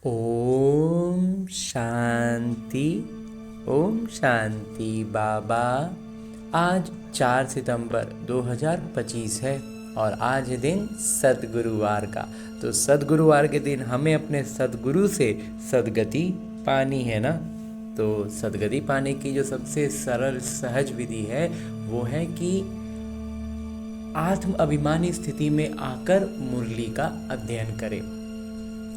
ओम शांति। ओम शांति बाबा। आज 4 सितंबर 2025 है और आज है दिन सद्गुरुवार का। तो सद्गुरुवार के दिन हमें अपने सद्गुरु से सद्गति पानी है ना। तो सद्गति पाने की जो सबसे सरल सहज विधि है वो है कि आत्म अभिमानी स्थिति में आकर मुरली का अध्ययन करें।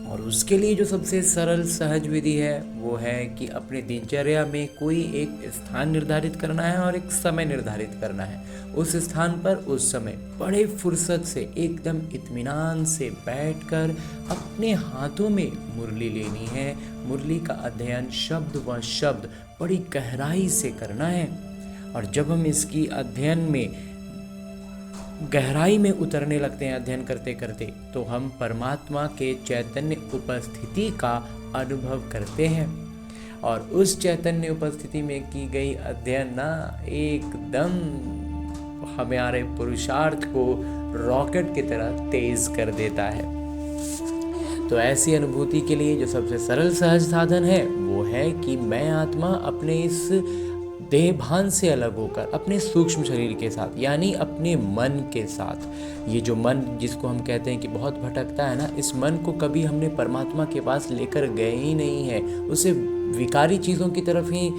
और उसके लिए जो सबसे सरल सहज विधि है वो है कि अपने दिनचर्या में कोई एक स्थान निर्धारित करना है और एक समय निर्धारित करना है। उस स्थान पर उस समय बड़े फुर्सत से एकदम इत्मीनान से बैठकर अपने हाथों में मुरली लेनी है। मुरली का अध्ययन शब्द व शब्द बड़ी गहराई से करना है। और जब हम इसकी अध्ययन में गहराई में उतरने लगते हैं अध्ययन करते करते, तो हम परमात्मा के चैतन्य उपस्थिति का अनुभव करते हैं। और उस चैतन्य उपस्थिति में की गई अध्ययन ना एकदम हमारे पुरुषार्थ को रॉकेट की तरह तेज कर देता है। तो ऐसी अनुभूति के लिए जो सबसे सरल सहज साधन है वो है कि मैं आत्मा अपने इस देह भान से अलग होकर अपने सूक्ष्म शरीर के साथ यानी अपने मन के साथ, ये जो मन जिसको हम कहते हैं कि बहुत भटकता है ना, इस मन को कभी हमने परमात्मा के पास लेकर गए ही नहीं है। उसे विकारी चीज़ों की तरफ ही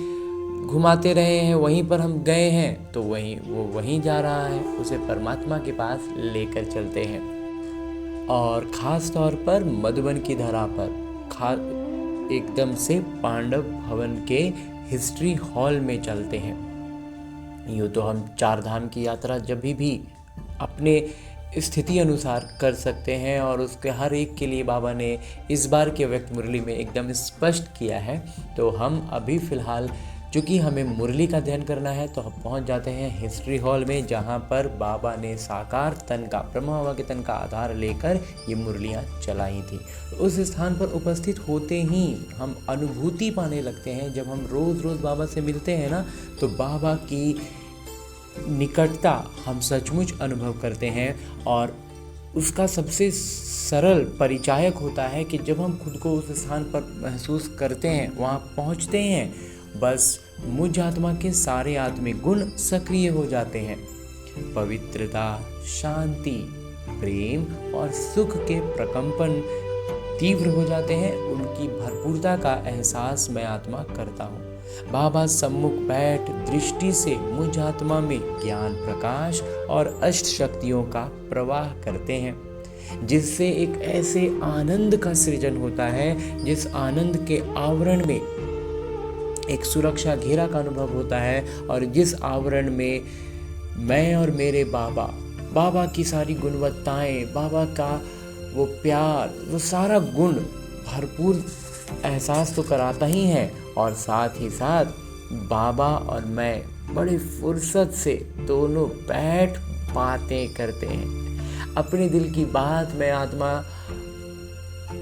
घुमाते रहे हैं, वहीं पर हम गए हैं तो वो वहीं जा रहा है। उसे परमात्मा के पास लेकर चलते हैं। और ख़ास तौर पर मधुबन की धरा पर एकदम से पांडव भवन के हिस्ट्री हॉल में चलते हैं। यूँ तो हम 4 धाम की यात्रा जब भी अपने स्थिति अनुसार कर सकते हैं और उसके हर एक के लिए बाबा ने इस बार के व्यक्त मुरली में एकदम स्पष्ट किया है। तो हम अभी फ़िलहाल चूँकि हमें मुरली का अध्ययन करना है तो हम पहुंच जाते हैं हिस्ट्री हॉल में, जहां पर बाबा ने साकार तन का, ब्रह्म बाबा के तन का आधार लेकर ये मुरलियां चलाई थी। उस स्थान पर उपस्थित होते ही हम अनुभूति पाने लगते हैं। जब हम रोज़ बाबा से मिलते हैं ना, तो बाबा की निकटता हम सचमुच अनुभव करते हैं। और उसका सबसे सरल परिचायक होता है कि जब हम खुद को उस स्थान पर महसूस करते हैं, वहाँ पहुँचते हैं, बस मुझ आत्मा के सारे आत्मिक गुण सक्रिय हो जाते हैं। पवित्रता, शांति, प्रेम और सुख के प्रकंपन तीव्र हो जाते हैं। उनकी भरपूरता का एहसास मैं आत्मा करता हूँ। बाबा सम्मुख बैठ दृष्टि से मुझ आत्मा में ज्ञान प्रकाश और अष्ट शक्तियों का प्रवाह करते हैं, जिससे एक ऐसे आनंद का सृजन होता है जिस आनंद के आवरण में एक सुरक्षा घेरा का अनुभव होता है। और जिस आवरण में मैं और मेरे बाबा की सारी गुणवत्ताएं, बाबा का वो प्यार, वो सारा गुण भरपूर एहसास तो कराता ही है। और साथ ही साथ बाबा और मैं बड़ी फुर्सत से दोनों बैठ बातें करते हैं। अपने दिल की बात मैं आत्मा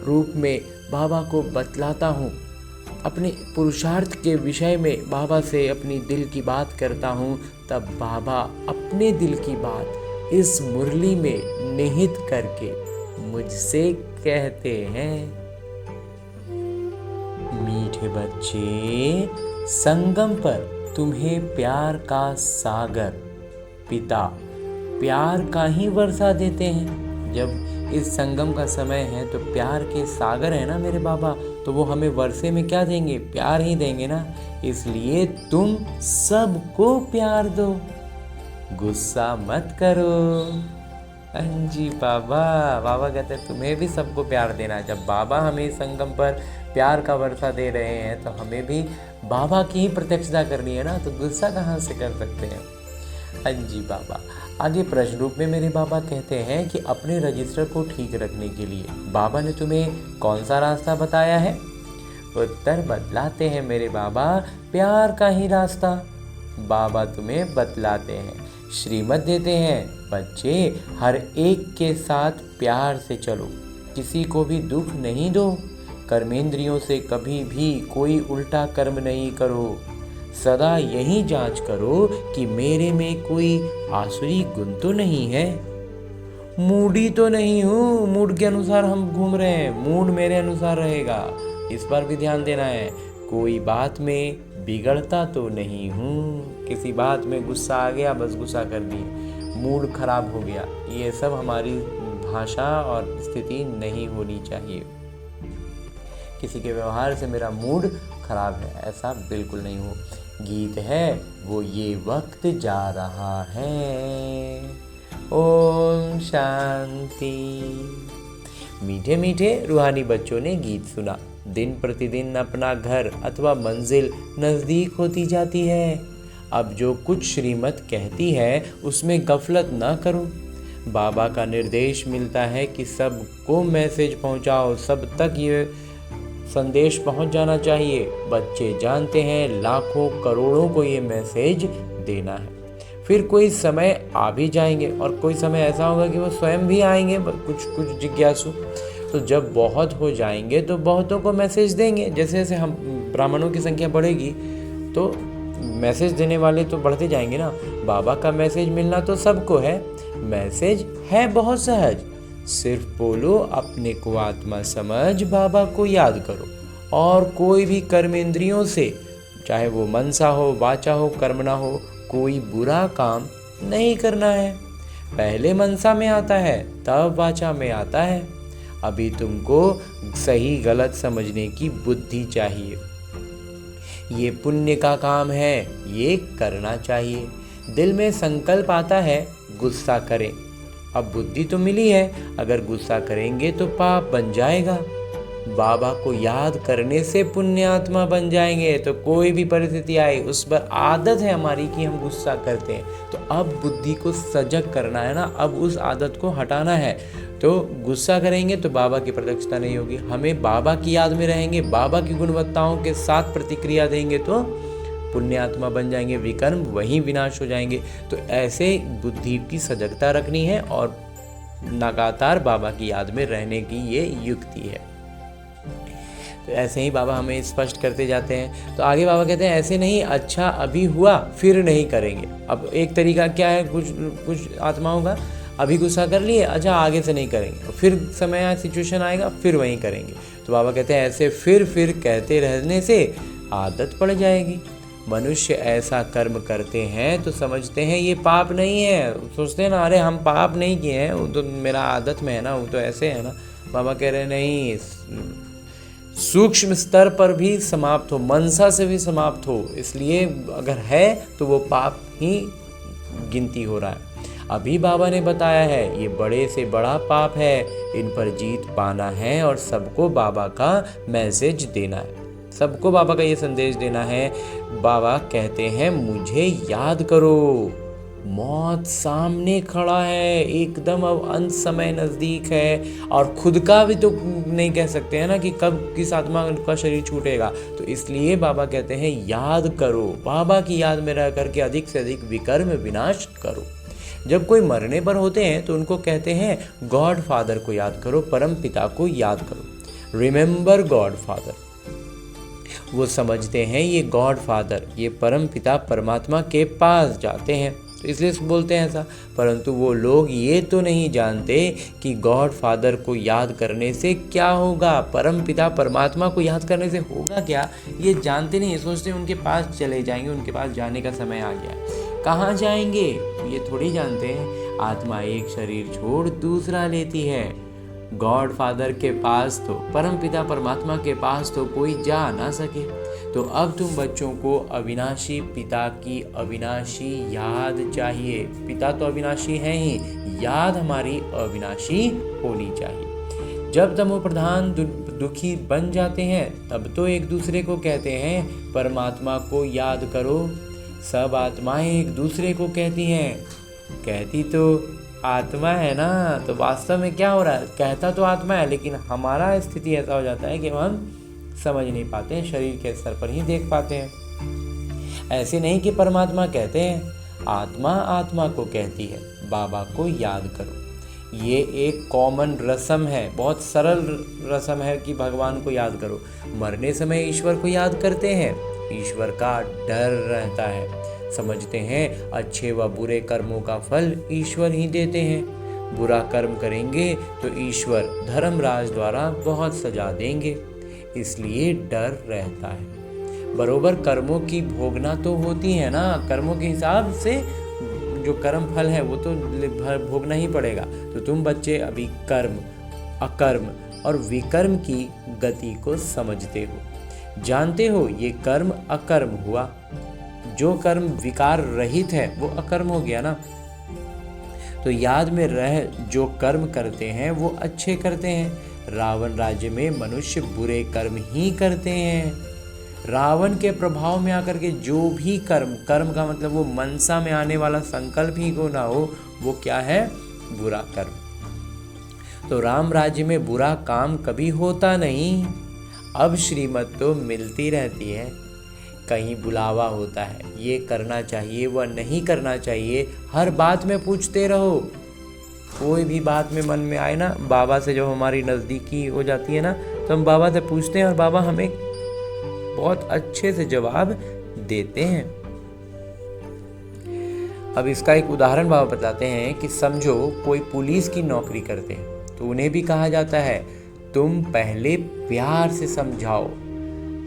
रूप में बाबा को बतलाता हूँ। अपने पुरुषार्थ के विषय में बाबा से अपनी दिल की बात करता हूँ। तब बाबा अपने दिल की बात इस मुरली में निहित करके मुझसे कहते हैं, मीठे बच्चे, संगम पर तुम्हें प्यार का सागर पिता प्यार का ही वर्षा देते हैं। जब इस संगम का समय है तो प्यार के सागर है ना मेरे बाबा, तो वो हमें वर्षे में क्या देंगे? प्यार ही देंगे ना। इसलिए तुम सबको प्यार दो, गुस्सा मत करो। हाँ जी बाबा कहते हैं तुम्हें भी सबको प्यार देना है। जब बाबा हमें संगम पर प्यार का वर्षा दे रहे हैं तो हमें भी बाबा की ही प्रत्यक्षता करनी है ना, तो गुस्सा कहाँ से कर सकते हैं। हाँ जी बाबा। आगे प्रश्न रूप में मेरे बाबा कहते हैं कि अपने रजिस्टर को ठीक रखने के लिए बाबा ने तुम्हें कौन सा रास्ता बताया है? उत्तर बतलाते हैं मेरे बाबा, प्यार का ही रास्ता बाबा तुम्हें बतलाते हैं, श्रीमत देते हैं। बच्चे, हर एक के साथ प्यार से चलो, किसी को भी दुख नहीं दो, कर्मेंद्रियों से कभी भी कोई उल्टा कर्म नहीं करो, सदा यही जांच करो कि मेरे में कोई आसुरी गुण तो नहीं है। मूडी तो नहीं हूँ, मूड के अनुसार हम घूम रहे हैं, मूड मेरे अनुसार रहेगा, इस पर भी ध्यान देना है। कोई बात में बिगड़ता तो नहीं हूँ, किसी बात में गुस्सा आ गया, बस गुस्सा कर दिए, मूड खराब हो गया, ये सब हमारी भाषा और स्थिति नहीं होनी चाहिए। किसी के व्यवहार से मेरा मूड खराब है, ऐसा बिल्कुल नहीं हो। गीत है वो ये वक्त जा रहा है। ओम शांति। मीठे मीठे रूहानी बच्चों ने गीत सुना। दिन प्रतिदिन अपना घर अथवा मंजिल नज़दीक होती जाती है। अब जो कुछ श्रीमत कहती है उसमें गफलत ना करो। बाबा का निर्देश मिलता है कि सबको मैसेज पहुंचाओ, सब तक ये संदेश पहुंच जाना चाहिए। बच्चे जानते हैं लाखों करोड़ों को ये मैसेज देना है। फिर कोई समय आ भी जाएंगे और कोई समय ऐसा होगा कि वो स्वयं भी आएंगे, कुछ जिज्ञासु। तो जब बहुत हो जाएंगे तो बहुतों को मैसेज देंगे। जैसे जैसे हम ब्राह्मणों की संख्या बढ़ेगी तो मैसेज देने वाले तो बढ़ते जाएंगे ना। बाबा का मैसेज मिलना तो सबको है। मैसेज है बहुत सहज, सिर्फ बोलो अपने को आत्मा समझ बाबा को याद करो। और कोई भी कर्मेंद्रियों से, चाहे वो मनसा हो, वाचा हो, कर्मणा हो, कोई बुरा काम नहीं करना है। पहले मनसा में आता है तब वाचा में आता है। अभी तुमको सही गलत समझने की बुद्धि चाहिए। ये पुण्य का काम है, ये करना चाहिए। दिल में संकल्प आता है गुस्सा करें। अब बुद्धि तो मिली है, अगर गुस्सा करेंगे तो पाप बन जाएगा। बाबा को याद करने से पुण्य आत्मा बन जाएंगे। तो कोई भी परिस्थिति आए उस पर आदत है हमारी कि हम गुस्सा करते हैं, तो अब बुद्धि को सजग करना है ना, अब उस आदत को हटाना है। तो गुस्सा करेंगे तो बाबा की प्रत्यक्षता नहीं होगी। हमें बाबा की याद में रहेंगे, बाबा की गुणवत्ताओं के साथ प्रतिक्रिया देंगे तो पुण्य आत्मा बन जाएंगे, विकर्म वहीं विनाश हो जाएंगे। तो ऐसे बुद्धि की सजगता रखनी है और लगातार बाबा की याद में रहने की ये युक्ति है। तो ऐसे ही बाबा हमें स्पष्ट करते जाते हैं। तो आगे बाबा कहते हैं ऐसे नहीं, अच्छा अभी हुआ फिर नहीं करेंगे। अब एक तरीका क्या है, कुछ आत्माओं का अभी गुस्सा कर लिए, अच्छा आगे से नहीं करेंगे, फिर समय सिचुएशन आएगा फिर वहीं करेंगे। तो बाबा कहते हैं ऐसे फिर कहते रहने से आदत पड़ जाएगी। मनुष्य ऐसा कर्म करते हैं तो समझते हैं ये पाप नहीं है, सोचते हैं ना अरे हम पाप नहीं किए हैं, वो तो मेरा आदत में है ना, वो तो ऐसे है ना। बाबा कह रहे नहीं, सूक्ष्म स्तर पर भी समाप्त हो, मनसा से भी समाप्त हो, इसलिए अगर है तो वो पाप ही गिनती हो रहा है। अभी बाबा ने बताया है ये बड़े से बड़ा पाप है, इन पर जीत पाना है और सबको बाबा का मैसेज देना है, सबको बाबा का ये संदेश देना है। बाबा कहते हैं मुझे याद करो, मौत सामने खड़ा है एकदम, अब अंत समय नज़दीक है और खुद का भी तो नहीं कह सकते हैं ना कि कब किस आत्मा का शरीर छूटेगा। तो इसलिए बाबा कहते हैं याद करो, बाबा की याद में रह करके अधिक से अधिक विकर्म विनाश करो। जब कोई मरने पर होते हैं तो उनको कहते हैं गॉड फादर को याद करो, परम पिता को याद करो, रिमेंबर गॉड फादर। वो समझते हैं ये गॉड फादर, ये परम पिता परमात्मा के पास जाते हैं, तो इसलिए बोलते हैं ऐसा। परंतु वो लोग ये तो नहीं जानते कि गॉड फादर को याद करने से क्या होगा, परम पिता परमात्मा को याद करने से होगा क्या, ये जानते नहीं। सोचते हैं उनके पास चले जाएंगे, उनके पास जाने का समय आ गया। कहाँ जाएंगे ये थोड़ी जानते हैं। आत्मा एक शरीर छोड़ दूसरा लेती है। गॉड फादर के पास तो, परम पिता परमात्मा के पास तो कोई जा ना सके। तो अब तुम बच्चों को अविनाशी पिता की अविनाशी याद चाहिए। पिता तो अविनाशी है ही, याद हमारी अविनाशी होनी चाहिए। जब तमो प्रधान दुखी बन जाते हैं तब तो एक दूसरे को कहते हैं परमात्मा को याद करो। सब आत्माएं एक दूसरे को कहती हैं, कहती तो आत्मा है ना, तो वास्तव में क्या हो रहा है, कहता तो आत्मा है, लेकिन हमारा स्थिति ऐसा हो जाता है कि हम समझ नहीं पाते हैं, शरीर के स्तर पर ही देख पाते हैं। ऐसे नहीं कि परमात्मा कहते हैं, आत्मा आत्मा को कहती है बाबा को याद करो। ये एक कॉमन रस्म है, बहुत सरल रस्म है कि भगवान को याद करो। मरने समय ईश्वर को याद करते हैं, ईश्वर का डर रहता है, समझते हैं अच्छे व बुरे कर्मों का फल ईश्वर ही देते हैं। बुरा कर्म करेंगे तो ईश्वर धर्मराज द्वारा बहुत सजा देंगे, इसलिए डर रहता है। बरोबर कर्मों की भोगना तो होती है ना, कर्मों के हिसाब से जो कर्म फल है वो तो भोगना ही पड़ेगा। तो तुम बच्चे अभी कर्म, अकर्म और विकर्म की गति को समझते हो, जानते हो ये कर्म अकर्म हुआ। जो कर्म विकार रहित है वो अकर्म हो गया ना। तो याद में रह, जो कर्म करते हैं वो अच्छे करते हैं। रावण राज्य में मनुष्य बुरे कर्म ही करते हैं। रावण के प्रभाव में आकर के जो भी कर्म, कर्म का मतलब वो मनसा में आने वाला संकल्प ही को ना हो, वो क्या है? बुरा कर्म। तो राम राज्य में बुरा काम कभी होता नहीं। अब श्रीमत तो मिलती रहती है, कहीं बुलावा होता है, ये करना चाहिए वह नहीं करना चाहिए, हर बात में पूछते रहो। कोई भी बात में मन में आए ना, बाबा से जब हमारी नज़दीकी हो जाती है ना, तो हम बाबा से पूछते हैं और बाबा हमें बहुत अच्छे से जवाब देते हैं। अब इसका एक उदाहरण बाबा बताते हैं कि समझो कोई पुलिस की नौकरी करते हैं, तो उन्हें भी कहा जाता है तुम पहले प्यार से समझाओ,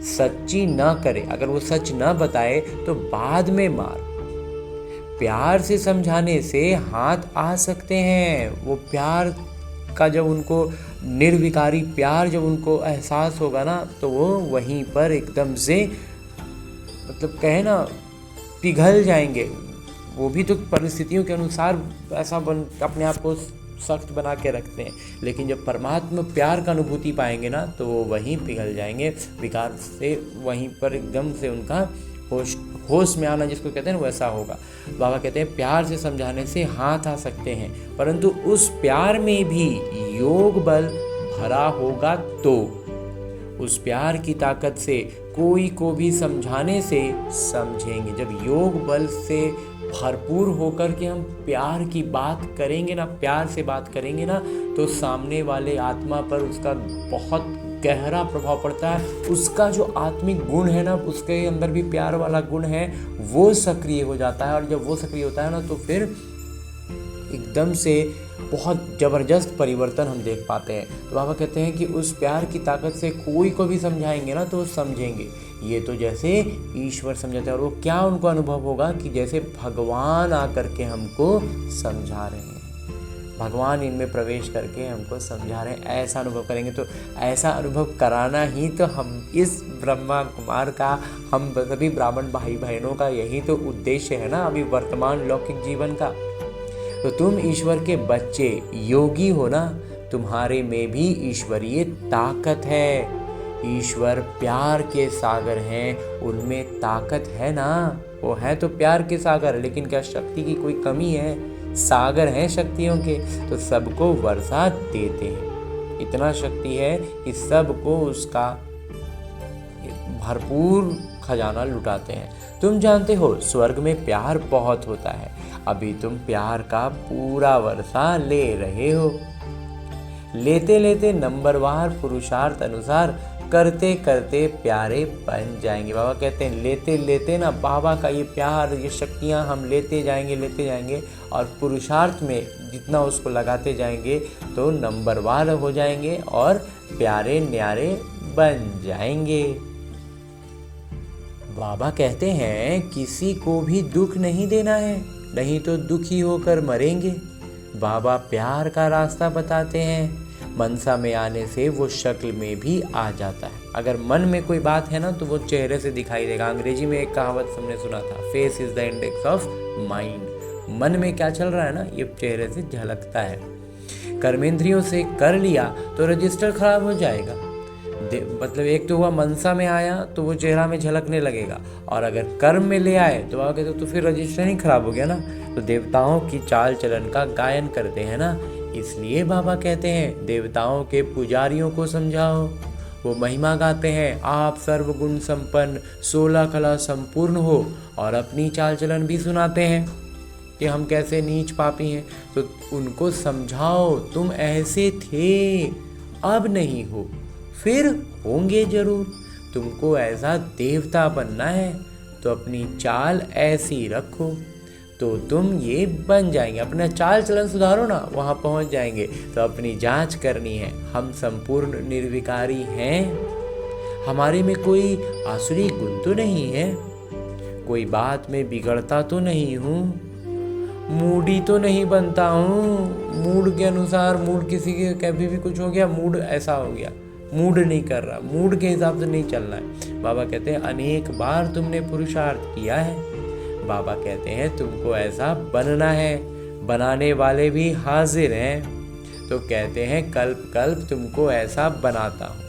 सच्ची ना करे, अगर वो सच ना बताए तो बाद में मार। प्यार से समझाने से हाथ आ सकते हैं। वो प्यार का जब उनको निर्विकारी प्यार जब उनको एहसास होगा ना, तो वो वहीं पर एकदम से मतलब कहे ना पिघल जाएंगे। वो भी तो परिस्थितियों के अनुसार ऐसा अपने आप को सख्त बना के रखते हैं, लेकिन जब परमात्मा प्यार का अनुभूति पाएंगे ना, तो वो वहीं पिघल जाएंगे विकार से, वहीं पर एकदम से उनका होश में आना जिसको कहते हैं ना, वैसा होगा। बाबा कहते हैं प्यार से समझाने से हाथ आ सकते हैं, परंतु उस प्यार में भी योग बल भरा होगा तो उस प्यार की ताकत से कोई को भी समझाने से समझेंगे। जब योग बल से भरपूर होकर के हम प्यार की बात करेंगे ना, प्यार से बात करेंगे ना, तो सामने वाले आत्मा पर उसका बहुत गहरा प्रभाव पड़ता है। उसका जो आत्मिक गुण है ना, उसके अंदर भी प्यार वाला गुण है, वो सक्रिय हो जाता है। और जब वो सक्रिय होता है ना, तो फिर एकदम से बहुत ज़बरदस्त परिवर्तन हम देख पाते हैं। तो बाबा कहते हैं कि उस प्यार की ताकत से कोई को भी समझाएंगे ना, तो वो समझेंगे। ये तो जैसे ईश्वर समझाते हैं, और वो क्या उनको अनुभव होगा कि जैसे भगवान आकर के हमको समझा रहे हैं, भगवान इनमें प्रवेश करके हमको समझा रहे हैं, ऐसा अनुभव करेंगे। तो ऐसा अनुभव कराना ही तो हम इस ब्रह्मा कुमार का, हम सभी ब्राह्मण भाई बहनों का यही तो उद्देश्य है ना, अभी वर्तमान लौकिक जीवन का। तो तुम ईश्वर के बच्चे योगी हो ना, तुम्हारे में भी ईश्वरीय ताकत है। ईश्वर प्यार के सागर हैं, उनमें ताकत है ना, वो है तो प्यार के सागर, लेकिन क्या शक्ति की कोई कमी है? सागर हैं शक्तियों के, तो सबको वर्षा देते हैं। इतना शक्ति है कि सबको उसका भरपूर खजाना लुटाते हैं। तुम जानते हो स्वर्ग में प्यार बहुत होता है, अभी तुम प्यार का पूरा वर्षा ले रहे हो। लेते लेते नंबरवार पुरुषार्थ अनुसार करते करते प्यारे बन जाएंगे। बाबा कहते हैं लेते लेते ना, बाबा का ये प्यार, ये शक्तियाँ हम लेते जाएंगे और पुरुषार्थ में जितना उसको लगाते जाएंगे तो नंबरवार हो जाएंगे और प्यारे न्यारे बन जाएंगे। बाबा कहते हैं किसी को भी दुख नहीं देना है, नहीं तो दुखी होकर मरेंगे। बाबा प्यार का रास्ता बताते हैं। मनसा में आने से वो शक्ल में भी आ जाता है। अगर मन में कोई बात है ना, तो वो चेहरे से दिखाई देगा। अंग्रेजी में एक कहावत हमने सुना था, face is the index of mind. मन में क्या चल रहा है ना, ये चेहरे से झलकता है। कर्मेंद्रियों से कर लिया तो रजिस्टर खराब हो जाएगा। मतलब एक तो हुआ मनसा में आया तो वो चेहरा में झलकने लगेगा, और अगर कर्म में ले आए तो आगे तो फिर रजिस्टर ही खराब हो गया ना। तो देवताओं की चाल चलन का गायन करते हैं ना, इसलिए बाबा कहते हैं देवताओं के पुजारियों को समझाओ। वो महिमा गाते हैं, आप सर्वगुण संपन्न 16 कला संपूर्ण हो, और अपनी चाल चलन भी सुनाते हैं कि हम कैसे नीच पापी हैं। तो उनको समझाओ तुम ऐसे थे, अब नहीं हो, फिर होंगे जरूर। तुमको ऐसा देवता बनना है तो अपनी चाल ऐसी रखो। तो तुम ये बन जाएंगे। अपना चाल चलन सुधारो ना, वहाँ पहुँच जाएंगे। तो अपनी जांच करनी है। हम संपूर्ण निर्विकारी हैं। हमारे में कोई आसुरी गुण तो नहीं है, कोई बात में बिगड़ता तो नहीं हूँ, मूडी तो नहीं बनता हूँ। मूड के अनुसार, मूड किसी के कभी भी कुछ हो गया, मूड ऐसा हो गया, मूड नहीं कर रहा, मूड के हिसाब से नहीं चलना है। बाबा कहते हैं अनेक बार तुमने पुरुषार्थ किया है। बाबा कहते हैं तुमको ऐसा बनना है, बनाने वाले भी हाजिर हैं। तो कहते हैं कल्प कल्प तुमको ऐसा बनाता हूँ।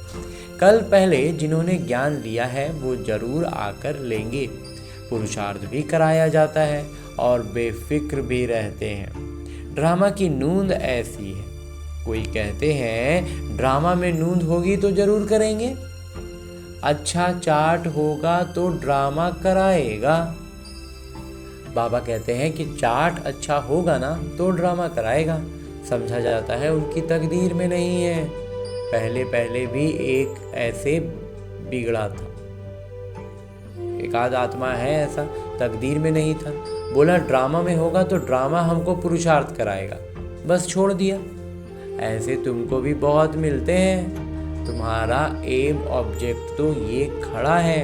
कल पहले जिन्होंने ज्ञान लिया है वो जरूर आकर लेंगे। पुरुषार्थ भी कराया जाता है और बेफिक्र भी रहते हैं। ड्रामा की नूंद ऐसी है। कोई कहते हैं ड्रामा में नूंद होगी तो जरूर करेंगे। अच्छा चाट होगा तो ड्रामा कराएगा। बाबा कहते हैं कि चाट अच्छा होगा ना तो ड्रामा कराएगा। समझा जाता है उनकी तकदीर में नहीं है। पहले पहले भी एक ऐसे बिगड़ा था, एक आध आत्मा है ऐसा, तकदीर में नहीं था। बोला ड्रामा में होगा तो ड्रामा हमको पुरुषार्थ कराएगा, बस छोड़ दिया। ऐसे तुमको भी बहुत मिलते हैं। तुम्हारा एम ऑब्जेक्ट तो ये खड़ा है।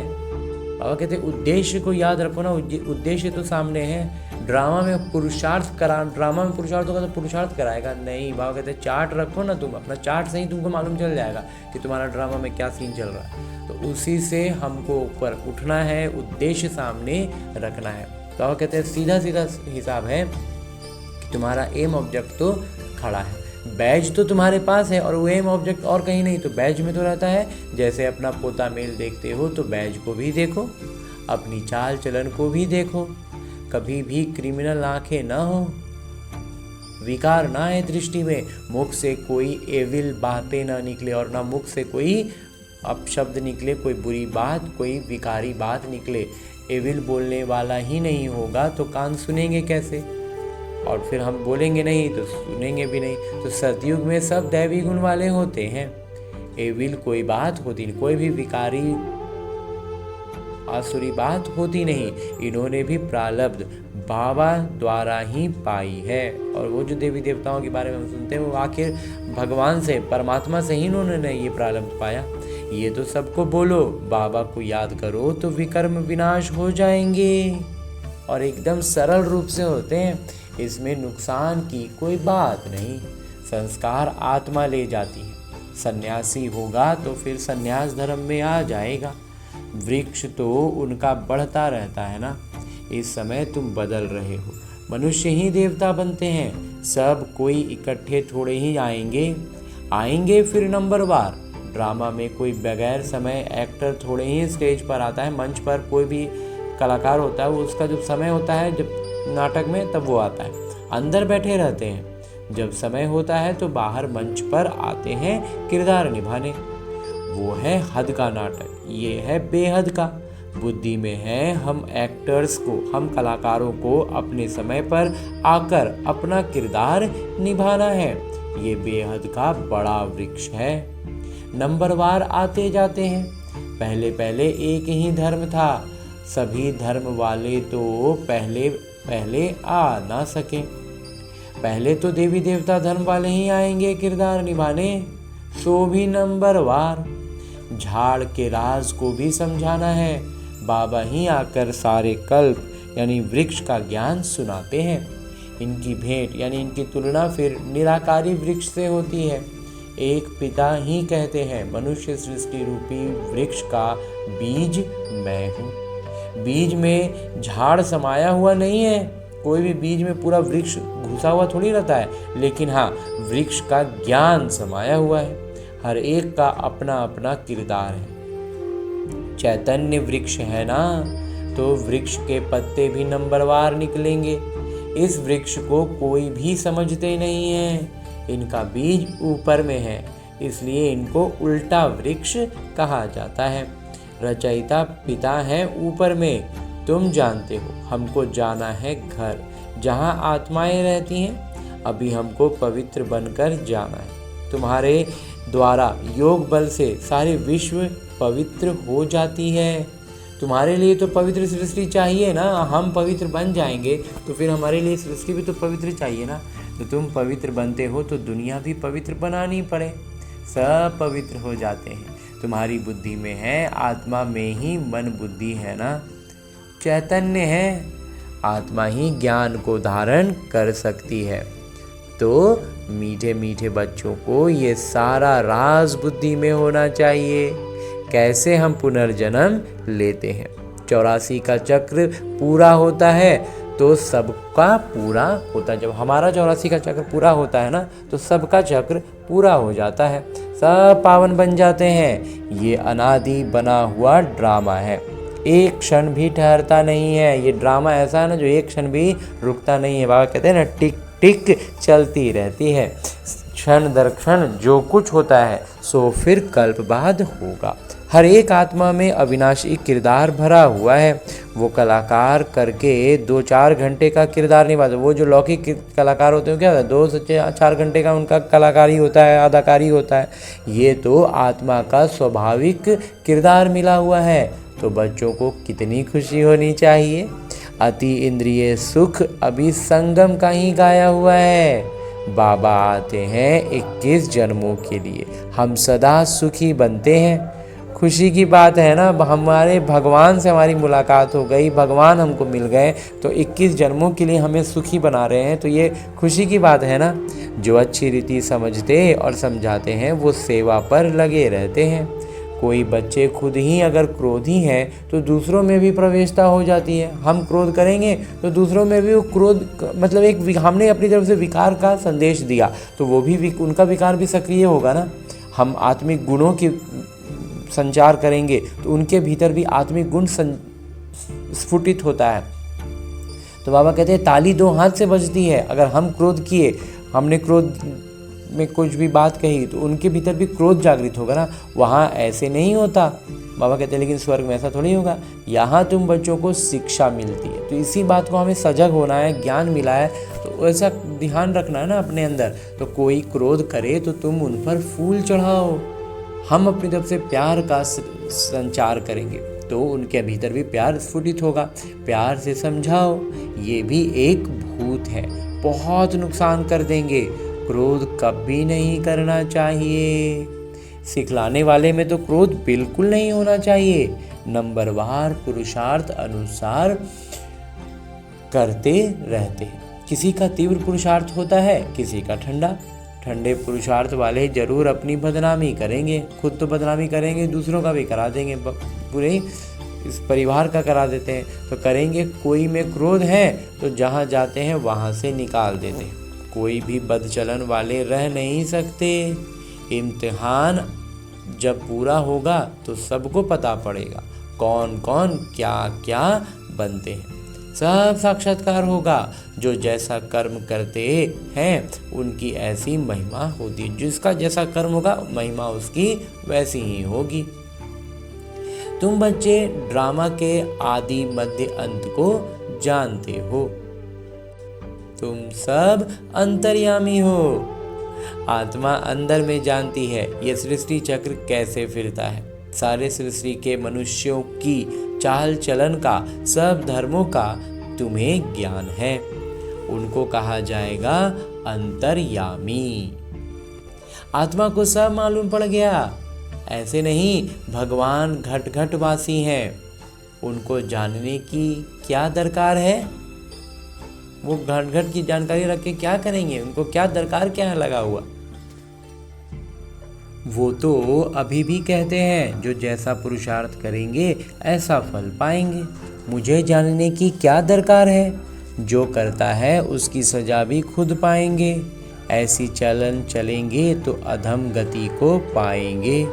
बाबा कहते उद्देश्य को याद रखो ना, उद्देश्य तो सामने है। ड्रामा में पुरुषार्थ होगा तो पुरुषार्थ कराएगा नहीं। बाबा कहते चार्ट रखो ना, तुम अपना चार्ट से ही तुमको मालूम चल जाएगा कि तुम्हारा ड्रामा में क्या सीन चल रहा है। तो उसी से हमको ऊपर उठना है, उद्देश्य सामने रखना है। तो बाबा कहते हैं सीधा सीधा हिसाब है कि तुम्हारा एम ऑब्जेक्ट तो खड़ा है, बैज तो तुम्हारे पास है और वो एम ऑब्जेक्ट और कहीं नहीं, तो बैज में तो रहता है। जैसे अपना पोता मेल देखते हो तो बैज को भी देखो, अपनी चाल चलन को भी देखो। कभी भी क्रिमिनल आंखें ना हो, विकार ना है दृष्टि में, मुख से कोई एविल बातें ना निकले और ना मुख से कोई अपशब्द निकले, कोई बुरी बात, कोई विकारी बात निकले। एविल बोलने वाला ही नहीं होगा तो कान सुनेंगे कैसे, और फिर हम बोलेंगे नहीं तो सुनेंगे भी नहीं। तो सतयुग में सब दैवी गुण वाले होते हैं। एविल कोई बात होती नहीं, कोई भी विकारी आसुरी बात होती नहीं। इन्होंने भी प्रारब्ध बाबा द्वारा ही पाई है। और वो जो देवी देवताओं के बारे में हम सुनते हैं वो आखिर भगवान से, परमात्मा से ही इन्होंने ये प्रारब्ध पाया। ये तो सबको बोलो, बाबा को याद करो तो विकर्म विनाश हो जाएंगे और एकदम सरल रूप से होते हैं। इसमें नुकसान की कोई बात नहीं। संस्कार आत्मा ले जाती है। सन्यासी होगा तो फिर सन्यास धर्म में आ जाएगा। वृक्ष तो उनका बढ़ता रहता है ना। इस समय तुम बदल रहे हो, मनुष्य ही देवता बनते हैं। सब कोई इकट्ठे थोड़े ही आएंगे फिर नंबरवार। ड्रामा में कोई बगैर समय एक्टर थोड़े ही स्टेज पर आता है। मंच पर कोई भी कलाकार होता है, वो उसका जब समय होता है, जब नाटक में, तब वो आता है। अंदर बैठे रहते हैं। जब समय होता है तो बाहर मंच पर आते हैं किरदार निभाने। वो है हद का नाटक, ये है बेहद का। बुद्धि में है हम एक्टर्स को, हम कलाकारों को अपने समय पर आकर अपना किरदार निभाना है। ये बेहद का बड़ा वृक्ष है। नंबरवार आते जाते हैं। पहले पहले एक ही धर्म था, सभी धर्म वाले तो पहले आ ना सके। पहले तो देवी देवता धर्म वाले ही आएंगे किरदार निभाने, सो भी नंबरवार। झाड़ के राज को भी समझाना है। बाबा ही आकर सारे कल्प यानी वृक्ष का ज्ञान सुनाते हैं। इनकी भेंट यानी इनकी तुलना फिर निराकारी वृक्ष से होती है। एक पिता ही कहते हैं मनुष्य सृष्टि रूपी वृक्ष का बीज मैं हूँ। बीज में झाड़ समाया हुआ नहीं है। कोई भी बीज में पूरा वृक्ष घुसा हुआ थोड़ी रहता है, लेकिन हाँ, वृक्ष का ज्ञान समाया हुआ है। हर एक का अपना अपना किरदार है। चैतन्य वृक्ष है ना, तो वृक्ष के पत्ते भी नंबरवार निकलेंगे। इस वृक्ष को कोई भी समझते नहीं है। इनका बीज ऊपर में है, इसलिए इनको उल्टा वृक्ष कहा जाता है। रचयिता पिता है ऊपर में, तुम जानते हो। हमको जाना है घर जहाँ आत्माएं रहती हैं। अभी हमको पवित्र बनकर जाना है। तुम्हारे द्वारा योग बल से सारे विश्व पवित्र हो जाती है। तुम्हारे लिए तो पवित्र सृष्टि चाहिए ना, हम पवित्र बन जाएंगे तो फिर हमारे लिए सृष्टि भी तो पवित्र चाहिए ना। तो तुम पवित्र बनते हो तो दुनिया भी पवित्र बनानी पड़े, सब पवित्र हो जाते हैं। तुम्हारी बुद्धि में है, आत्मा में ही मन बुद्धि है ना, चैतन्य है, आत्मा ही ज्ञान को धारण कर सकती है। तो मीठे मीठे बच्चों को ये सारा राज बुद्धि में होना चाहिए, कैसे हम पुनर्जन्म लेते हैं। 84 का चक्र पूरा होता है तो सबका पूरा होता है। जब हमारा 84 का चक्र पूरा होता है ना तो सबका चक्र पूरा हो जाता है, सब पावन बन जाते हैं। ये अनादि बना हुआ ड्रामा है, एक क्षण भी ठहरता नहीं है। ये ड्रामा ऐसा है ना जो एक क्षण भी रुकता नहीं है। बाबा कहते हैं ना, टिक टिक चलती रहती है, क्षण दर क्षण जो कुछ होता है सो फिर कल्प बाद होगा। हर एक आत्मा में अविनाशी किरदार भरा हुआ है। वो कलाकार करके 2-4 घंटे का किरदार निभाते। वो जो लौकिक कलाकार होते हैं क्या होता है, 2 से 4 घंटे का उनका कलाकारी होता है, अदाकारी होता है। ये तो आत्मा का स्वाभाविक किरदार मिला हुआ है। तो बच्चों को कितनी खुशी होनी चाहिए। अति इंद्रिय सुख अभी संगम का ही गाया हुआ है। बाबा आते हैं 21 जन्मों के लिए, हम सदा सुखी बनते हैं। खुशी की बात है ना, हमारे भगवान से हमारी मुलाकात हो गई, भगवान हमको मिल गए तो 21 जन्मों के लिए हमें सुखी बना रहे हैं। तो ये खुशी की बात है ना। जो अच्छी रीति समझते और समझाते हैं वो सेवा पर लगे रहते हैं। कोई बच्चे खुद ही अगर क्रोधी हैं तो दूसरों में भी प्रवेशता हो जाती है। हम क्रोध करेंगे तो दूसरों में भी वो क्रोध, मतलब एक हमने अपनी तरफ से विकार का संदेश दिया तो वो भी उनका विकार भी सक्रिय होगा ना। हम आत्मिक गुणों की संचार करेंगे तो उनके भीतर भी आत्मिक गुण स्फुटित होता है। तो बाबा कहते हैं ताली 2 हाथ से बजती है। अगर हम क्रोध किए, हमने क्रोध में कुछ भी बात कही तो उनके भीतर भी क्रोध जागृत होगा ना। वहाँ ऐसे नहीं होता। बाबा कहते हैं लेकिन स्वर्ग में ऐसा थोड़ी होगा। यहाँ तुम बच्चों को शिक्षा मिलती है तो इसी बात को हमें सजग होना है। ज्ञान मिला है तो ऐसा ध्यान रखना है ना अपने अंदर। तो कोई क्रोध करे तो तुम उन पर फूल चढ़ाओ। हम अपनी तरफ से प्यार का संचार करेंगे तो उनके भीतर भी प्यार स्फुटित होगा। प्यार से समझाओ, ये भी एक भूत है, बहुत नुकसान कर देंगे। क्रोध कभी नहीं करना चाहिए। सिखलाने वाले में तो क्रोध बिल्कुल नहीं होना चाहिए। नंबरवार पुरुषार्थ अनुसार करते रहते हैं। किसी का तीव्र पुरुषार्थ होता है, किसी का ठंडा। ठंडे पुरुषार्थ वाले जरूर अपनी बदनामी करेंगे, खुद तो बदनामी करेंगे, दूसरों का भी करा देंगे, पूरे इस परिवार का करा देते हैं तो करेंगे। कोई में क्रोध है तो जहाँ जाते हैं वहाँ से निकाल देते हैं। कोई भी बदचलन वाले रह नहीं सकते। इम्तिहान जब पूरा होगा तो सबको पता पड़ेगा कौन कौन क्या क्या बनते हैं। सब साक्षात्कार होगा। जो जैसा कर्म करते हैं उनकी ऐसी महिमा होती है। जिसका जैसा कर्म होगा महिमा उसकी वैसी ही होगी। तुम बच्चे ड्रामा के आदि मध्य अंत को जानते हो। तुम सब अंतर्यामी हो। आत्मा अंदर में जानती है ये सृष्टि चक्र कैसे फिरता है। सारे सृष्टि के मनुष्यों की चाल चलन का, सब धर्मों का तुम्हें ज्ञान है। उनको कहा जाएगा अंतर्यामी। आत्मा को सब मालूम पड़ गया। ऐसे नहीं, भगवान घट घट वासी हैं। उनको जानने की क्या दरकार है। वो घट घट की जानकारी रख के क्या करेंगे, उनको क्या दरकार, क्या है लगा हुआ। वो तो अभी भी कहते हैं जो जैसा पुरुषार्थ करेंगे ऐसा फल पाएंगे। मुझे जानने की क्या दरकार है। जो करता है उसकी सजा भी खुद पाएंगे। ऐसी चलन चलेंगे तो अधम गति को पाएंगे।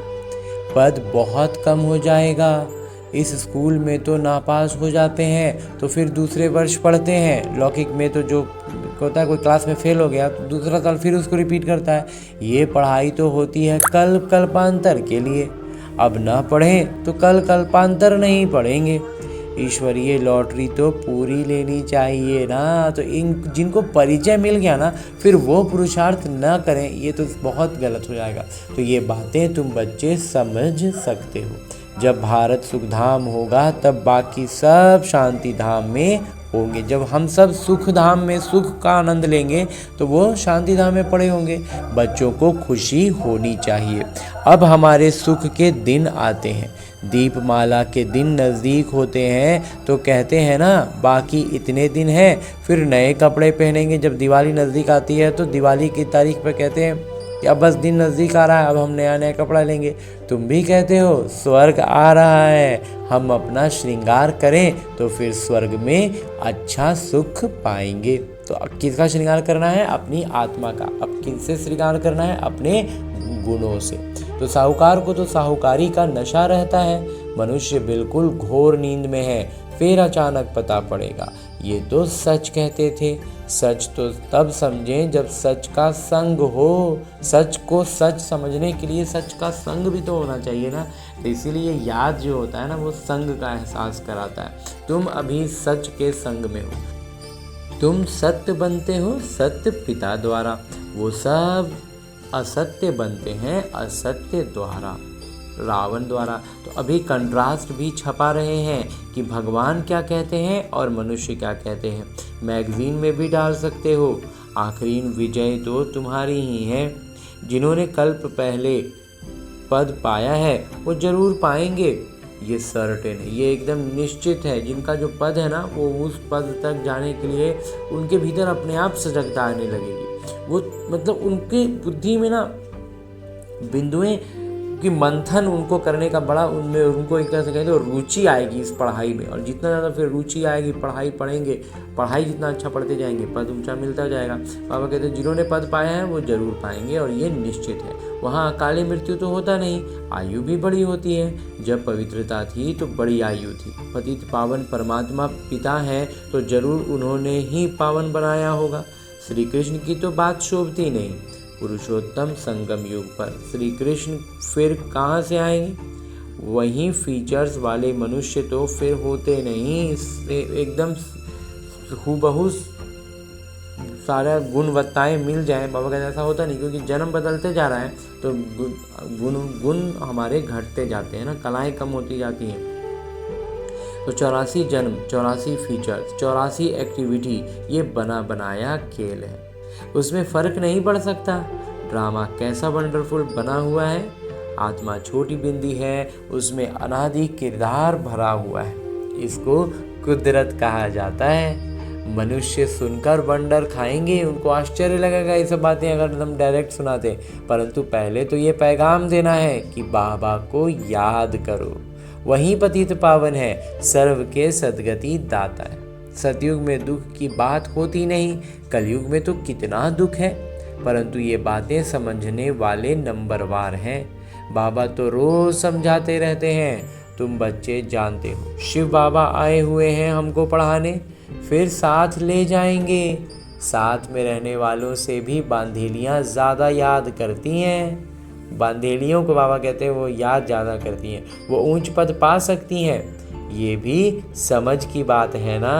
पद बहुत कम हो जाएगा। इस स्कूल में तो नापास हो जाते हैं तो फिर दूसरे वर्ष पढ़ते हैं। लौकिक में तो जो होता है, कोई क्लास में फेल हो गया तो दूसरा साल फिर उसको रिपीट करता है। ये पढ़ाई तो होती है कल्प कल्पांतर के लिए। अब ना पढ़ें तो कल कल्पांतर नहीं पढ़ेंगे। ईश्वरीय लॉटरी तो पूरी लेनी चाहिए ना। तो इन जिनको परिचय मिल गया ना फिर वो पुरुषार्थ ना करें, ये तो बहुत गलत हो जाएगा। तो ये बातें तुम बच्चे समझ सकते हो। जब भारत सुखधाम होगा तब बाकी सब शांति धाम में होंगे। जब हम सब सुख धाम में सुख का आनंद लेंगे तो वो शांति धाम में पड़े होंगे। बच्चों को खुशी होनी चाहिए। अब हमारे सुख के दिन आते हैं। दीपमाला के दिन नज़दीक होते हैं तो कहते हैं ना, बाकी इतने दिन हैं, फिर नए कपड़े पहनेंगे। जब दिवाली नज़दीक आती है तो दिवाली की तारीख पर कहते हैं कि अब बस दिन नज़दीक आ रहा है, अब हम नया नया कपड़ा लेंगे। तुम भी कहते हो स्वर्ग आ रहा है, हम अपना श्रृंगार करें तो फिर स्वर्ग में अच्छा सुख पाएंगे। तो अब किसका श्रृंगार करना है? अपनी आत्मा का। अब किससे श्रृंगार करना है? अपने गुणों से। तो साहूकार को तो साहूकारी का नशा रहता है। मनुष्य बिल्कुल घोर नींद में है, फिर अचानक पता पड़ेगा ये तो सच कहते थे। सच तो तब समझें जब सच का संग हो। सच को सच समझने के लिए सच का संग भी तो होना चाहिए ना। तो इसीलिए याद जो होता है ना, वो संग का एहसास कराता है। तुम अभी सच के संग में हो। तुम सत्य बनते हो सत्य पिता द्वारा, वो सब असत्य बनते हैं असत्य द्वारा, रावण द्वारा। तो अभी कंट्रास्ट भी छपा रहे हैं कि भगवान क्या कहते हैं और मनुष्य क्या कहते हैं। मैगजीन में भी डाल सकते हो। आखिरी विजय तो तुम्हारी ही है। जिन्होंने कल्प पहले पद पाया है वो जरूर पाएंगे। ये सर्टेन है, ये एकदम निश्चित है। जिनका जो पद है ना, वो उस पद तक जाने के लिए उनके भीतर अपने आप सजगता आने लगेगी। वो मतलब उनकी बुद्धि में ना बिंदुएं कि मंथन उनको करने का बड़ा उनमें उनको एक तरह से कहें तो रुचि आएगी इस पढ़ाई में। और जितना ज़्यादा फिर रुचि आएगी, पढ़ाई पढ़ेंगे, पढ़ाई जितना अच्छा पढ़ते जाएंगे, पद ऊंचा मिलता जाएगा। बाबा कहते हैं जिन्होंने पद पाया है वो जरूर पाएंगे और ये निश्चित है। वहाँ अकाली मृत्यु तो होता नहीं, आयु भी बड़ी होती है। जब पवित्रता थी तो बड़ी आयु थी। पतित पावन परमात्मा पिता हैं तो जरूर उन्होंने ही पावन बनाया होगा। श्री कृष्ण की तो बात शोभती नहीं। पुरुषोत्तम संगम युग पर श्री कृष्ण फिर कहाँ से आएंगे? वहीं फीचर्स वाले मनुष्य तो फिर होते नहीं। एकदम हूबहू सारा गुणवत्ताएं मिल जाए, बाबा कहते ऐसा होता नहीं, क्योंकि जन्म बदलते जा रहा है तो गुण हमारे घटते जाते हैं ना, कलाएं कम होती जाती हैं। तो 84 जन्म, 84 फीचर्स, 84 एक्टिविटी, ये बना बनाया खेल है। उसमें फ़र्क नहीं पड़ सकता। ड्रामा कैसा वंडरफुल बना हुआ है। आत्मा छोटी बिंदी है, उसमें अनादि किरदार भरा हुआ है। इसको कुदरत कहा जाता है। मनुष्य सुनकर वंडर खाएंगे, उनको आश्चर्य लगेगा ये सब बातें अगर हम डायरेक्ट सुनाते। परंतु पहले तो ये पैगाम देना है कि बाबा को याद करो, वही पतित पावन है, सर्व के सद्गति दाता है। सतयुग में दुख की बात होती नहीं, कलयुग में तो कितना दुख है, परंतु ये बातें समझने वाले नंबरवार हैं। बाबा तो रोज समझाते रहते हैं, तुम बच्चे जानते हो शिव बाबा आए हुए हैं हमको पढ़ाने, फिर साथ ले जाएंगे। साथ में रहने वालों से भी बांधेलियाँ ज़्यादा याद करती हैं। बांधेलियों को बाबा कहते हैं वो याद ज़्यादा करती हैं, वो ऊंच पद पा सकती हैं। ये भी समझ की बात है ना।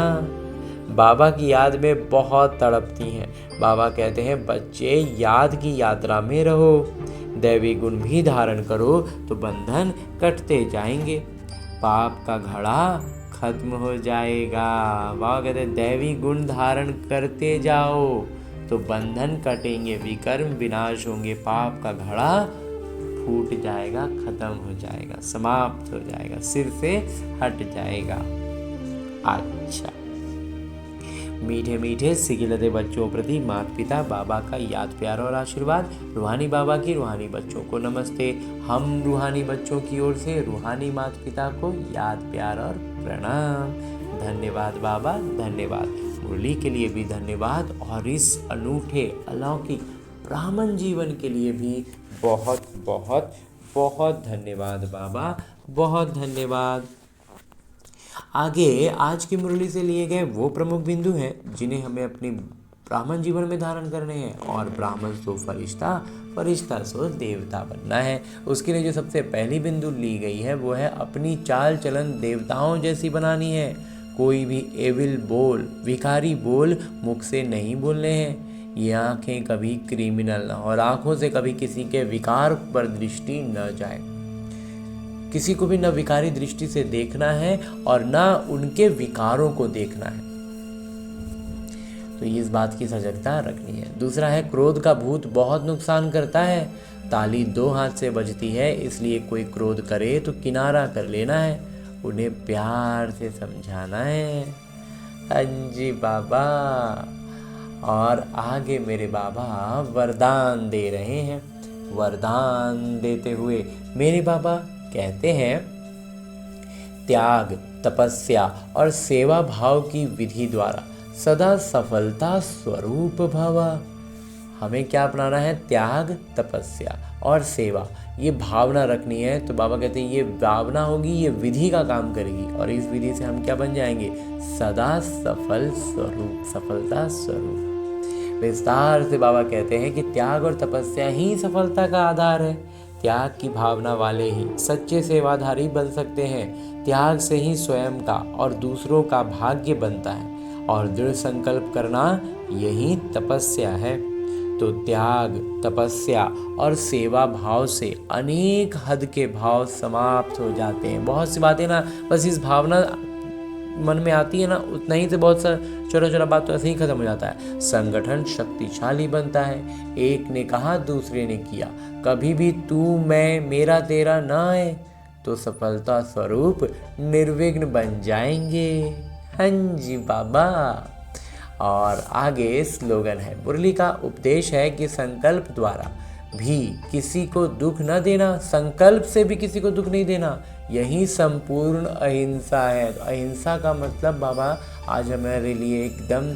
बाबा की याद में बहुत तड़पती हैं। बाबा कहते हैं बच्चे याद की यात्रा में रहो, दैवी गुण भी धारण करो तो बंधन कटते जाएंगे, पाप का घड़ा खत्म हो जाएगा। बाबा कहते हैं दैवी गुण धारण करते जाओ तो बंधन कटेंगे, विकर्म विनाश होंगे, पाप का घड़ा फूट जाएगा, खत्म हो जाएगा, समाप्त हो जाएगा, सिर से हट जाएगा। अच्छा, मीठे मीठे सिखिलते बच्चों प्रति माता पिता बाबा का याद प्यार और आशीर्वाद। रूहानी बाबा की रूहानी बच्चों को नमस्ते। हम रूहानी बच्चों की ओर से रूहानी माता पिता को याद प्यार और प्रणाम। धन्यवाद बाबा, धन्यवाद। मुरली के लिए भी धन्यवाद और इस अनूठे अलौकिक ब्राह्मण जीवन के लिए भी बहुत बहुत बहुत धन्यवाद बाबा, बहुत धन्यवाद। आगे आज की मुरली से लिए गए वो प्रमुख बिंदु हैं जिन्हें हमें अपनी ब्राह्मण जीवन में धारण करने हैं। और ब्राह्मण सो फरिश्ता, फरिश्ता सो देवता बनना है। उसके लिए जो सबसे पहली बिंदु ली गई है वो है अपनी चाल चलन देवताओं जैसी बनानी है। कोई भी एविल बोल, विकारी बोल मुख से नहीं बोलने हैं। ये आँखें कभी क्रिमिनल ना, और आँखों से कभी किसी के विकार पर दृष्टि न जाए। किसी को भी न विकारी दृष्टि से देखना है और न उनके विकारों को देखना है। तो इस बात की सजगता रखनी है। दूसरा है, क्रोध का भूत बहुत नुकसान करता है। ताली दो हाथ से बजती है, इसलिए कोई क्रोध करे तो किनारा कर लेना है, उन्हें प्यार से समझाना है। हाँ जी बाबा। और आगे मेरे बाबा वरदान दे रहे हैं। वरदान देते हुए मेरे बाबा कहते हैं, त्याग, तपस्या और सेवा भाव की विधि द्वारा सदा सफलता स्वरूप भवा। हमें क्या अपनाना है? त्याग, तपस्या और सेवा, ये भावना रखनी है। तो बाबा कहते हैं ये भावना होगी, ये विधि का काम करेगी और इस विधि से हम क्या बन जाएंगे? सदा सफल स्वरूप, सफलता स्वरूप। विस्तार से बाबा कहते हैं कि त्याग और तपस्या ही सफलता का आधार है। त्याग की भावना वाले ही सच्चे सेवाधारी बन सकते हैं। त्याग से ही स्वयं का और दूसरों का भाग्य बनता है और दृढ़ संकल्प करना यही तपस्या है। तो त्याग, तपस्या और सेवा भाव से अनेक हद के भाव समाप्त हो जाते हैं। बहुत सी बातें ना बस इस भावना मन में आती है ना, उतना ही से बहुत सा छोटा छोटा बात तो ऐसे ही खत्म हो जाता है। संगठन शक्तिशाली बनता है। एक ने कहा, दूसरे ने किया, कभी भी तू मैं मेरा तेरा ना आए तो सफलता स्वरूप निर्विघ्न बन जाएंगे। हाँ जी बाबा। और आगे स्लोगन है, मुरली का उपदेश है कि संकल्प द्वारा भी किसी को दुख न देना, संकल्प से भी किसी को दुख नहीं देना, यही संपूर्ण अहिंसा है। तो अहिंसा का मतलब बाबा आज हमारे लिए एकदम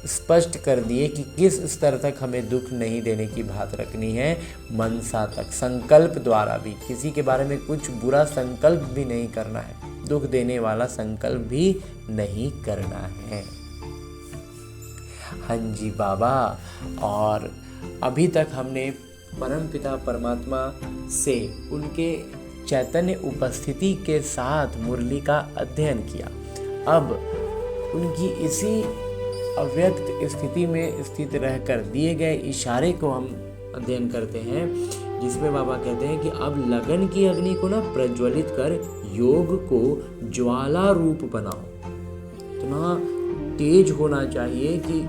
स्पष्ट कर दिए कि किस स्तर तक हमें दुख नहीं देने की बात रखनी है। मनसा तक, संकल्प द्वारा भी किसी के बारे में कुछ बुरा संकल्प भी नहीं करना है, दुख देने वाला संकल्प भी नहीं करना है। हाँ जी बाबा। और अभी तक हमने परमपिता परमात्मा से उनके चैतन्य उपस्थिति के साथ मुरली का अध्ययन किया। अब उनकी इसी अव्यक्त स्थिति में स्थित रहकर दिए गए इशारे को हम अध्ययन करते हैं, जिसमें बाबा कहते हैं कि अब लगन की अग्नि को ना प्रज्वलित कर योग को ज्वाला रूप बनाओ। इतना तेज होना चाहिए कि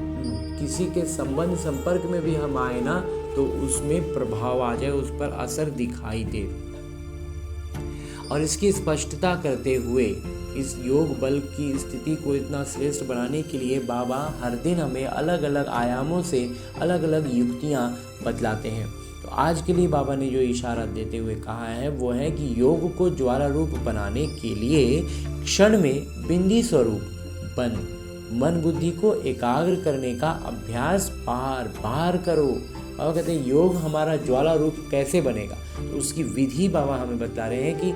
किसी के संबंध संपर्क में भी हम आए ना तो उसमें प्रभाव आ जाए, उस पर असर दिखाई दे। और इसकी स्पष्टता करते हुए इस योग बल की स्थिति को इतना श्रेष्ठ बनाने के लिए बाबा हर दिन हमें अलग अलग आयामों से अलग अलग युक्तियाँ बतलाते हैं। तो आज के लिए बाबा ने जो इशारा देते हुए कहा है वो है कि योग को ज्वाला रूप बनाने के लिए क्षण में बिंदी स्वरूप बन मन बुद्धि को एकाग्र करने का अभ्यास बार बार करो। बाबा कहते हैं योग हमारा ज्वाला रूप कैसे बनेगा, तो उसकी विधि बाबा हमें बता रहे हैं कि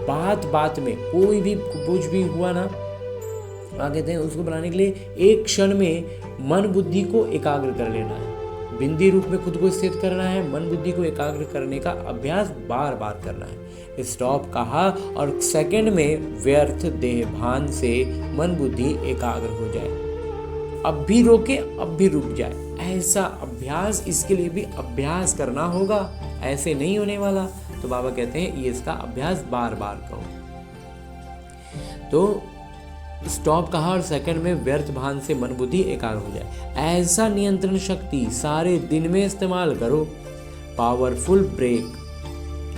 बात बात में कोई भी कुछ भी हुआ ना, बाबा कहते हैं उसको बनाने के लिए एक क्षण में मन बुद्धि को एकाग्र कर लेना है, बिंदी रूप में खुद को स्थित करना है, मन बुद्धि को एकाग्र करने का अभ्यास बार बार करना है। स्टॉप कहा और सेकंड में व्यर्थ देह भान से मन बुद्धि एकाग्र हो जाए, अब भी रोके अब भी रुक जाए, ऐसा अभ्यास, इसके लिए भी अभ्यास करना होगा, ऐसे नहीं होने वाला। तो बाबा कहते हैं ये इसका अभ्यास बार बार करो। तो स्टॉप कहा और सेकंड में व्यर्थ भान से मन बुद्धि एकाग्र हो जाए, ऐसा नियंत्रण शक्ति सारे दिन में इस्तेमाल करो। पावरफुल ब्रेक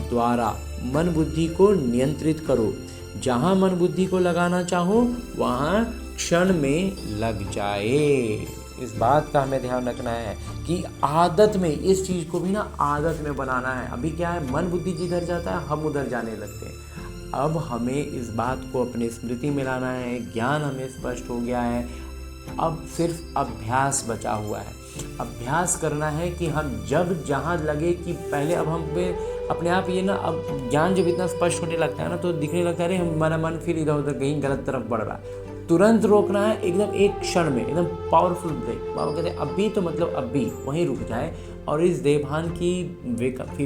द्वारा मन बुद्धि को नियंत्रित करो, जहां मन बुद्धि को लगाना चाहो वहां क्षण में लग जाए। इस बात का हमें ध्यान रखना है कि आदत में, इस चीज को भी ना आदत में बनाना है। अभी क्या है, मन बुद्धि जिधर जाता है हम उधर जाने लगते हैं। अब हमें इस बात को अपनी स्मृति में लाना है, ज्ञान हमें स्पष्ट हो गया है, अब सिर्फ अभ्यास बचा हुआ है। अभ्यास करना है कि हम जब जहाँ लगे कि पहले, अब हम पे अपने आप ये ना, अब ज्ञान जब इतना स्पष्ट होने लगता है ना तो दिखने लगता है हमारा मन फिर इधर उधर कहीं गलत तरफ बढ़ रहा है, तुरंत रोकना है, एकदम एक क्षण में एकदम पावरफुल ब्रेक। बाबा कहते हैं अभी तो मतलब अभी वहीं रुक जाए और इस देवभान की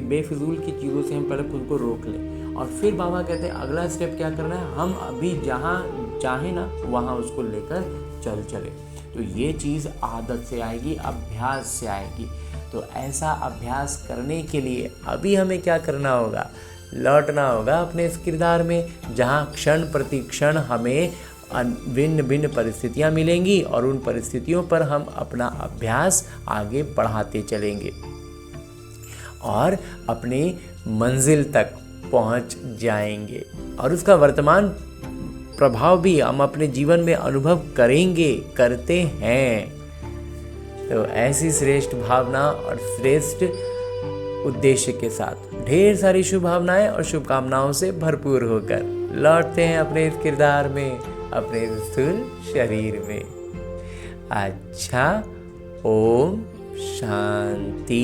बेफिजूल की चीज़ों से हम पहले खुद को रोक लें। और फिर बाबा कहते हैं अगला स्टेप क्या करना है, हम अभी जहाँ चाहे ना वहाँ उसको लेकर चले। तो ये चीज़ आदत से आएगी, अभ्यास से आएगी। तो ऐसा अभ्यास करने के लिए अभी हमें क्या करना होगा, लौटना होगा अपने इस किरदार में, जहाँ क्षण प्रति क्षण हमें भिन्न भिन्न परिस्थितियाँ मिलेंगी और उन परिस्थितियों पर हम अपना अभ्यास आगे बढ़ाते चलेंगे और अपनी मंजिल तक पहुंच जाएंगे और उसका वर्तमान प्रभाव भी हम अपने जीवन में अनुभव करेंगे, करते हैं। तो ऐसी श्रेष्ठ भावना और श्रेष्ठ उद्देश्य के साथ ढेर सारी शुभ भावनाएं और शुभकामनाओं से भरपूर होकर लौटते हैं अपने इस किरदार में, अपने स्थूल शरीर में। अच्छा, ओम शांति।